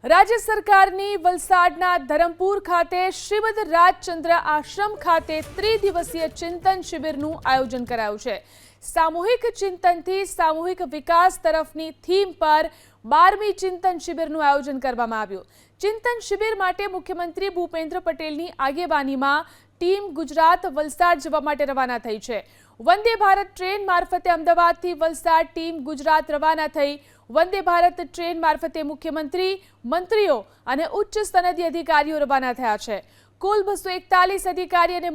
રાજ્ય સરકારની વલસાડના ધરમપુર ખાતે શ્રીમદ રાજચંદ્ર આશ્રમ ખાતે ત્રિદિવસીય ચિંતન શિબિરનું આયોજન કરાયું છે। સામૂહિક ચિંતનથી સામૂહિક વિકાસ તરફની થીમ પર 12મી ચિંતન શિબિરનું આયોજન કરવામાં આવ્યું। ચિંતન શિબિર માટે મુખ્યમંત્રી ભૂપેન્દ્ર પટેલની આગેવાનીમાં ટીમ ગુજરાત વલસાડ જવા માટે રવાના થઈ છે। વંદે ભારત ટ્રેન મારફતે અમદાવાદથી વલસાડ ટીમ ગુજરાત રવાના થઈ। વંદે ભારત ટ્રેન મારફતે મુખ્યમંત્રી, મંત્રીઓ અને ઉચ્ચ સનદી અધિકારીઓ રવાના થયા છે। કુલ 241 અધિકારી અને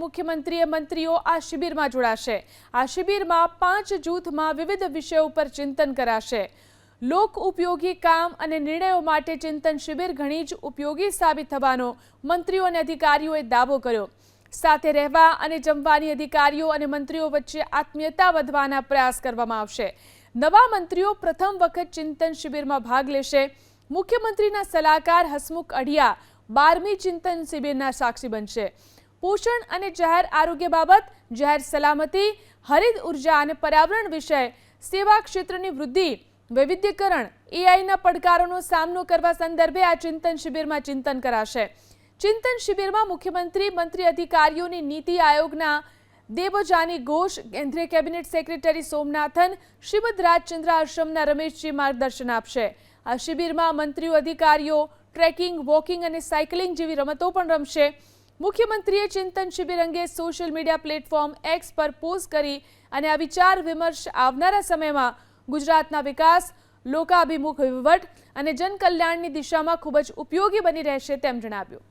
મંત્રીઓ આ શિબિરમાં જોડાશે। આ શિબિરમાં 5 જૂથમાં વિવિધ વિષયો ઉપર ચિંતન કરાશે। લોક ઉપયોગી કામ અને નિર્ણયો માટે ચિંતન શિબિર ઘણી જ ઉપયોગી સાબિત થવાનો મંત્રીઓ અને અધિકારીઓએ દાવો કર્યો। સાથે રહેવા અને જમવાની અધિકારીઓ અને મંત્રીઓ વચ્ચે આત્મીયતા વધવાના પ્રયાસ કરવામાં આવશે। નવા મંત્રીઓ પ્રથમ વખત ચિંતન શિબિરમાં ભાગ લેશે। મુખ્યમંત્રીના સલાહકાર હસમુખ અઢિયા 12મી ચિંતન શિબિરના સાક્ષી બનશે। પોષણ અને જાહેર આરોગ્ય બાબત, જાહેર સલામતી, હરિત ઉર્જા અને પર્યાવરણ વિષય, સેવા ક્ષેત્રની વૃદ્ધિ, વૈવિધ્યકરણ, એઆઈના પડકારોનો સામનો કરવા સંદર્ભે આ ચિંતન શિબિરમાં ચિંતન કરાશે। ચિંતન શિબિરમાં મુખ્યમંત્રી, મંત્રી, અધિકારીઓની નીતિ આયોગના દેવજાની ઘોષ, કેન્દ્રીય કેબિનેટ સેક્રેટરી સોમનાથન, શ્રીમદ રાજચંદ્ર આશ્રમના રમેશજી માર્ગદર્શન આપશે। આ શિબિરમાં મંત્રીઓ, અધિકારીઓ ટ્રેકિંગ, વોકિંગ અને સાયકલિંગ જેવી રમતો પણ રમશે। મુખ્યમંત્રીએ ચિંતન શિબિર અંગે સોશિયલ મીડિયા પ્લેટફોર્મ એક્સ પર પોસ્ટ કરી અને આ વિચાર વિમર્શ આવનારા સમયમાં ગુજરાતના વિકાસ, લોકાભિમુખ વહીવટ અને જનકલ્યાણની દિશામાં ખૂબ જ ઉપયોગી બની રહેશે તેમ જણાવ્યું।